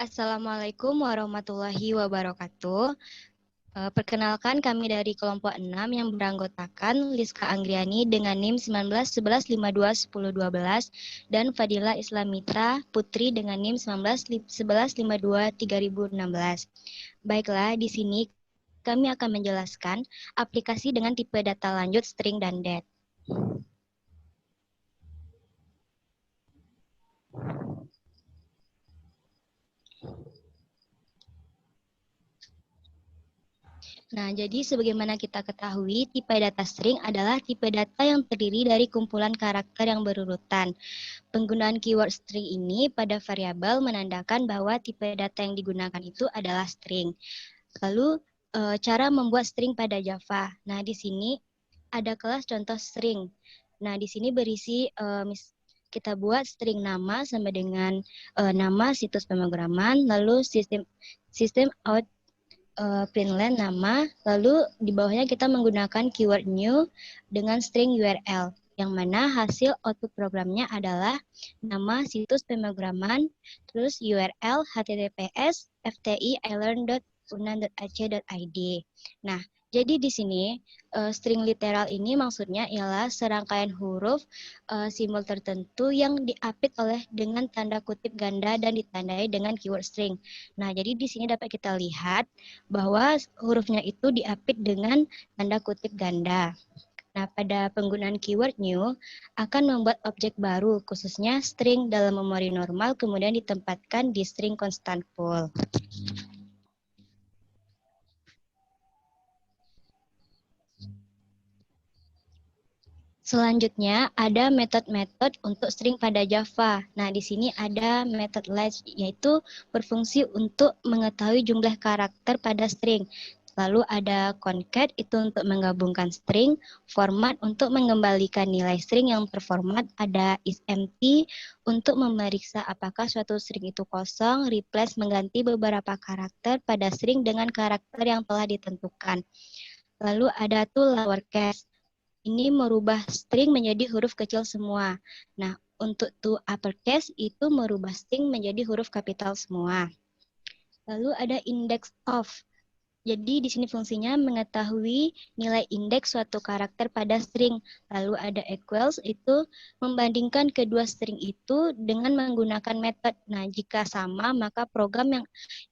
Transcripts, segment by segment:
Assalamualaikum warahmatullahi wabarakatuh. Perkenalkan kami dari kelompok 6 yang beranggotakan Liska Anggriani dengan NIM 1911521012 dan Fadila Islamitra Putri dengan NIM 1911523016. Baiklah, di sini kami akan menjelaskan aplikasi dengan tipe data lanjut string dan det. Nah, jadi sebagaimana kita ketahui, tipe data string adalah tipe data yang terdiri dari kumpulan karakter yang berurutan. Penggunaan keyword string ini pada variabel menandakan bahwa tipe data yang digunakan itu adalah string. Lalu, cara membuat string pada Java. Nah, di sini ada kelas contoh string. Nah, di sini berisi kita buat string nama sama dengan nama situs pemrograman, lalu sistem out println nama, lalu di bawahnya kita menggunakan keyword new dengan string URL, yang mana hasil output programnya adalah nama situs pemrograman, terus URL https fti.ilearn.unan.ac.id. Nah, jadi di sini string literal ini maksudnya ialah serangkaian huruf simbol tertentu yang diapit dengan tanda kutip ganda dan ditandai dengan keyword string. Nah, jadi di sini dapat kita lihat bahwa hurufnya itu diapit dengan tanda kutip ganda. Nah, pada penggunaan keyword new akan membuat objek baru, khususnya string dalam memori normal, kemudian ditempatkan di string constant full. Selanjutnya ada metode-metode untuk string pada Java. Nah, di sini ada method latch, yaitu berfungsi untuk mengetahui jumlah karakter pada string. Lalu ada concat, itu untuk menggabungkan string, format untuk mengembalikan nilai string yang terformat, ada isEmpty untuk memeriksa apakah suatu string itu kosong, replace mengganti beberapa karakter pada string dengan karakter yang telah ditentukan. Lalu ada tool lowercase. Ini merubah string menjadi huruf kecil semua. Nah, untuk to uppercase itu merubah string menjadi huruf kapital semua. Lalu ada index of. Jadi di sini fungsinya mengetahui nilai indeks suatu karakter pada string. Lalu ada equals, itu membandingkan kedua string itu dengan menggunakan method. Nah, jika sama maka program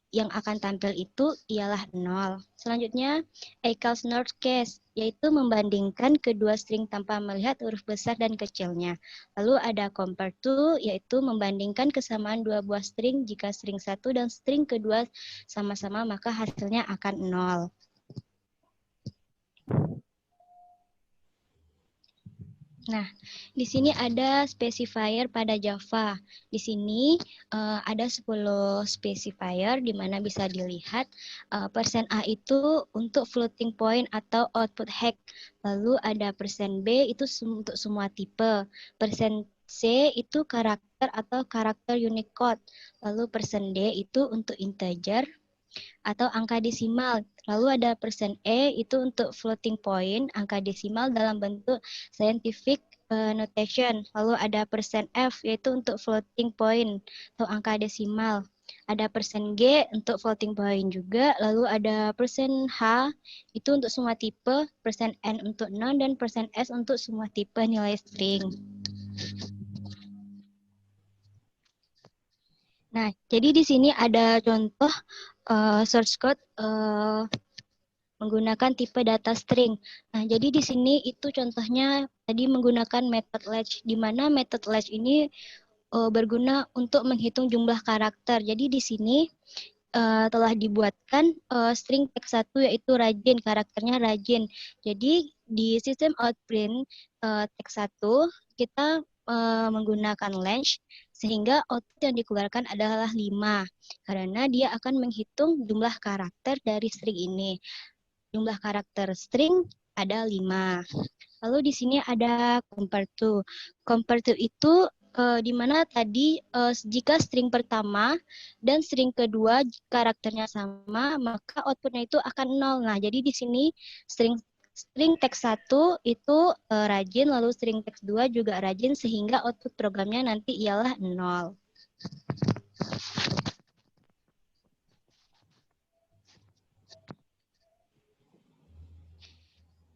yang akan tampil itu ialah 0. Selanjutnya, equals NOR case, yaitu membandingkan kedua string tanpa melihat huruf besar dan kecilnya. Lalu ada compare to, yaitu membandingkan kesamaan dua buah string. Jika string satu dan string kedua sama-sama, maka hasilnya akan 0. Nah, di sini ada specifier pada Java. Di sini ada 10 specifier di mana bisa dilihat %A itu untuk floating point atau output hex. Lalu ada %B itu untuk semua tipe. %C itu karakter atau karakter Unicode. Lalu %D itu untuk integer atau angka desimal. Lalu ada %E itu untuk floating point, angka desimal dalam bentuk scientific notation. Lalu ada %F yaitu untuk floating point atau angka desimal. Ada %G untuk floating point juga. Lalu ada %H itu untuk semua tipe, %N untuk non, dan %S untuk semua tipe nilai string. Nah, jadi di sini ada contoh source code menggunakan tipe data string. Nah, jadi di sini itu contohnya tadi menggunakan method latch, di mana method latch ini berguna untuk menghitung jumlah karakter. Jadi di sini telah dibuatkan string text 1 yaitu rajin, karakternya rajin. Jadi di sistem outprint text 1 kita menggunakan length sehingga output yang dikeluarkan adalah 5 karena dia akan menghitung jumlah karakter dari string ini. Jumlah karakter string ada 5. Lalu di sini ada compare to. Compare to itu di mana tadi jika string pertama dan string kedua karakternya sama, maka outputnya itu akan 0. Nah, jadi di sini string text 1 itu rajin, lalu string text 2 juga rajin, sehingga output programnya nanti ialah 0.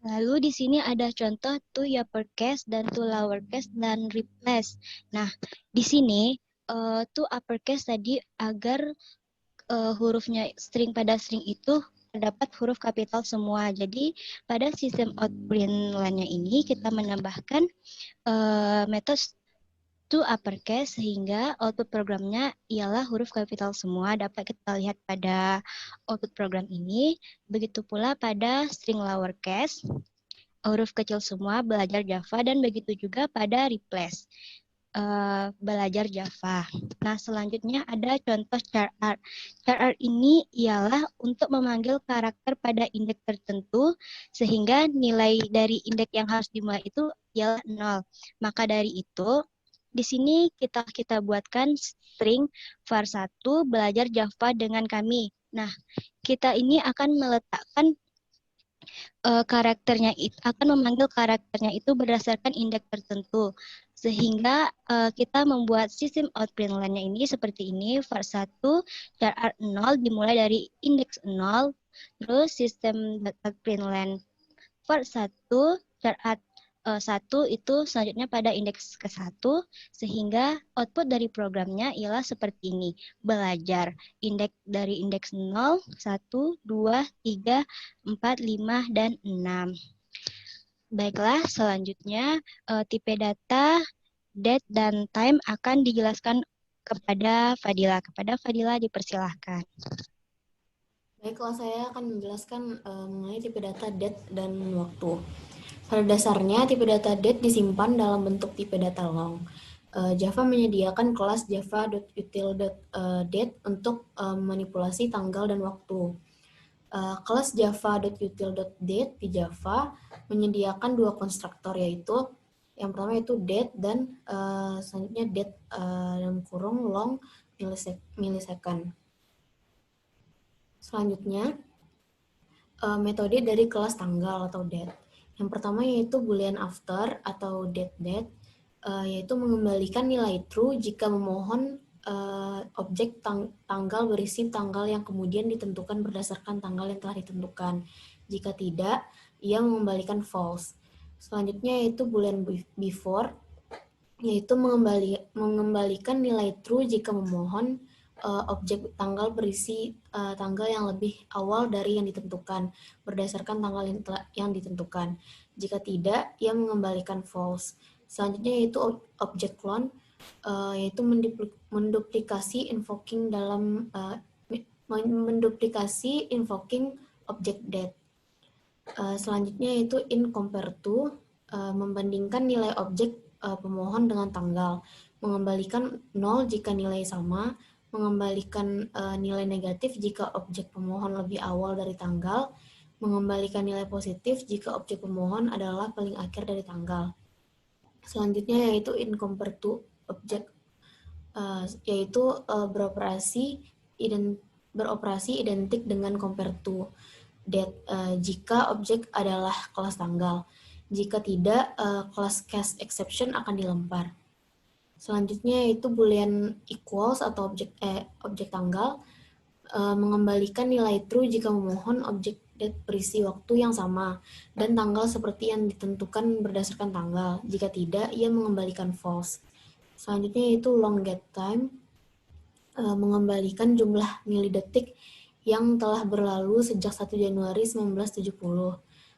Lalu di sini ada contoh to uppercase dan to lowercase dan replace. Nah, di sini to uppercase tadi agar hurufnya string pada string itu terdapat huruf kapital semua. Jadi pada sistem outprint line-nya ini kita menambahkan metode to uppercase sehingga output programnya ialah huruf kapital semua, dapat kita lihat pada output program ini. Begitu pula pada string lowercase, huruf kecil semua belajar Java, dan begitu juga pada replace belajar Java. Nah, selanjutnya ada contoh char-art. Char-art ini ialah untuk memanggil karakter pada indeks tertentu sehingga nilai dari indeks yang harus dimulai itu ialah 0. Maka dari itu, di sini kita buatkan string var1 belajar Java dengan kami. Nah, kita ini akan meletakkan karakternya itu akan memanggil karakternya itu berdasarkan indeks tertentu. Sehingga kita membuat sistem outprint line-nya ini seperti ini, var1 char 0 dimulai dari indeks 0, terus sistem outprint line var1 char 1 itu selanjutnya pada indeks ke-1, sehingga output dari programnya ialah seperti ini. Belajar indeks dari indeks 0, 1, 2, 3, 4, 5, dan 6. Baiklah, selanjutnya tipe data, date, dan time akan dijelaskan kepada Fadila. Kepada Fadila dipersilahkan. Baiklah, saya akan menjelaskan mengenai tipe data date dan waktu. Pada dasarnya, tipe data date disimpan dalam bentuk tipe data long. Java menyediakan kelas java.util.date untuk manipulasi tanggal dan waktu. Kelas java.util.date di Java menyediakan dua konstruktor, yaitu yang pertama itu date dan selanjutnya date dalam kurung long millisecond. Selanjutnya, metode dari kelas tanggal atau date. Yang pertama yaitu boolean after atau date, yaitu mengembalikan nilai true jika memohon objek tanggal berisi tanggal yang kemudian ditentukan berdasarkan tanggal yang telah ditentukan. Jika tidak, ia mengembalikan false. Selanjutnya yaitu boolean before, yaitu mengembalikan nilai true jika memohon objek tanggal berisi tanggal yang lebih awal dari yang ditentukan berdasarkan tanggal yang ditentukan. Jika tidak, ia mengembalikan false. Selanjutnya yaitu object clone, yaitu menduplikasi invoking object date. Selanjutnya yaitu in compare to, membandingkan nilai objek pemohon dengan tanggal, mengembalikan 0 jika nilai sama, mengembalikan nilai negatif jika objek pemohon lebih awal dari tanggal, mengembalikan nilai positif jika objek pemohon adalah paling akhir dari tanggal. Selanjutnya yaitu in compare to object, yaitu beroperasi identik dengan compare to date jika objek adalah kelas tanggal. Jika tidak, kelas case exception akan dilempar. Selanjutnya yaitu boolean equals atau objek tanggal, mengembalikan nilai true jika memohon objek date berisi waktu yang sama dan tanggal seperti yang ditentukan berdasarkan tanggal. Jika tidak, ia mengembalikan false. Selanjutnya yaitu long get time, mengembalikan jumlah milidetik yang telah berlalu sejak 1 Januari 1970.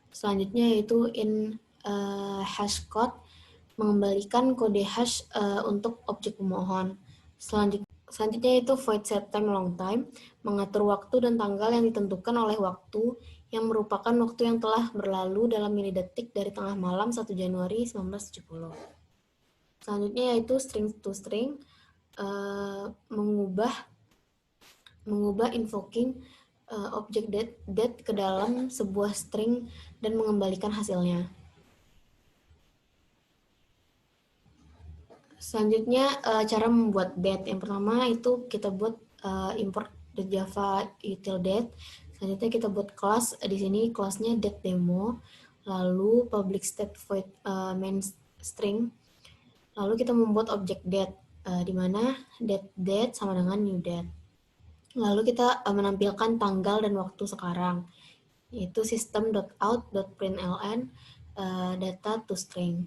Selanjutnya yaitu in hashcode, mengembalikan kode hash untuk objek pemohon. Selanjutnya yaitu void setTime longTime, mengatur waktu dan tanggal yang ditentukan oleh waktu yang merupakan waktu yang telah berlalu dalam milidetik dari tengah malam 1 Januari 1970. Selanjutnya yaitu string to string, mengubah invoking objek date ke dalam sebuah string dan mengembalikan hasilnya. Selanjutnya cara membuat date. Yang pertama itu kita buat import the Java util date. Selanjutnya kita buat kelas, di sini kelasnya date demo, lalu public state void main string, lalu kita membuat objek date, di mana date sama dengan new date. Lalu kita menampilkan tanggal dan waktu sekarang. yaitu system.out.println data to string.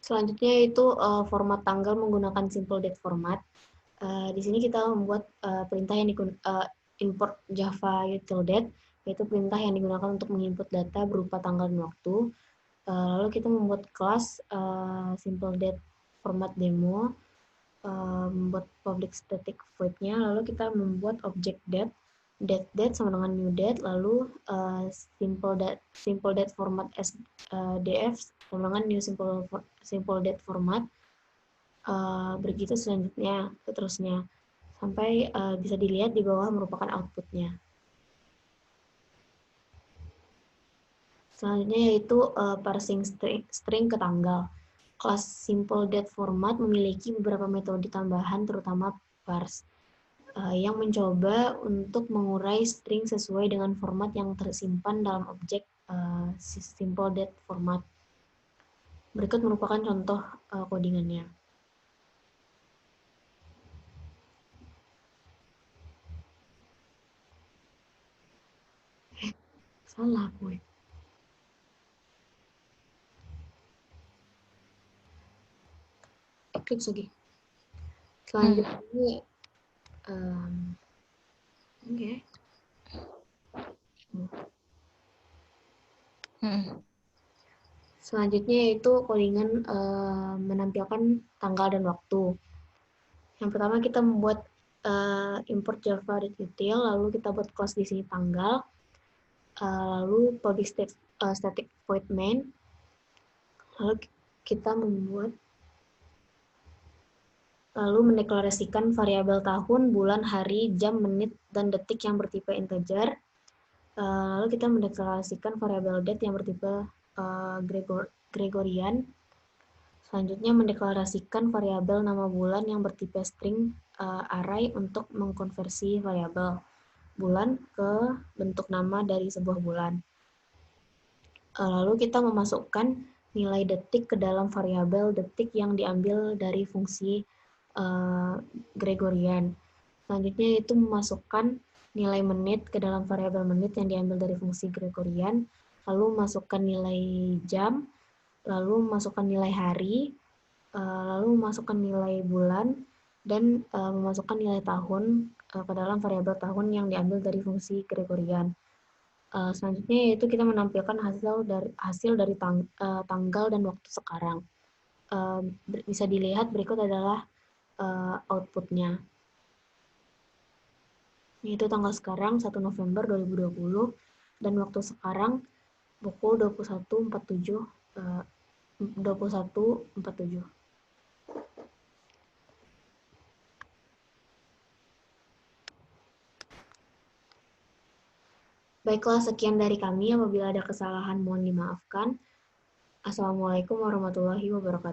Selanjutnya itu format tanggal menggunakan simple date format. Di sini kita membuat perintah yang import Java util-date, yaitu perintah yang digunakan untuk menginput data berupa tanggal dan waktu. Lalu kita membuat kelas simple date format demo, membuat public static void-nya, lalu kita membuat objek date sama dengan new date, lalu simple date format sdf sama dengan new simple date format, begitu seterusnya sampai bisa dilihat di bawah merupakan outputnya. Selanjutnya yaitu parsing string ke tanggal. Kelas simple date format memiliki beberapa metode tambahan, terutama parse, yang mencoba untuk mengurai string sesuai dengan format yang tersimpan dalam objek simple date format. Berikut merupakan contoh codingannya. Salah gue. Klik lagi. Selanjutnya, oke. Selanjutnya yaitu codingan menampilkan tanggal dan waktu. Yang pertama kita membuat import java.util, lalu kita buat kelas di sini tanggal, lalu public static void main, lalu kita mendeklarasikan variabel tahun, bulan, hari, jam, menit, dan detik yang bertipe integer. Lalu kita mendeklarasikan variabel date yang bertipe Gregorian. Selanjutnya mendeklarasikan variabel nama bulan yang bertipe string array untuk mengkonversi variabel bulan ke bentuk nama dari sebuah bulan. Lalu kita memasukkan nilai detik ke dalam variabel detik yang diambil dari fungsi Gregorian. Selanjutnya itu memasukkan nilai menit ke dalam variabel menit yang diambil dari fungsi Gregorian, lalu masukkan nilai jam, lalu masukkan nilai hari, lalu memasukkan nilai bulan, dan memasukkan nilai tahun ke dalam variabel tahun yang diambil dari fungsi Gregorian. Selanjutnya yaitu kita menampilkan hasil dari tanggal dan waktu sekarang. Bisa dilihat berikut adalah outputnya. Yaitu tanggal sekarang 1 November 2020 dan waktu sekarang pukul 21.47. Baiklah, sekian dari kami. Apabila ada kesalahan mohon dimaafkan. Assalamualaikum warahmatullahi wabarakatuh.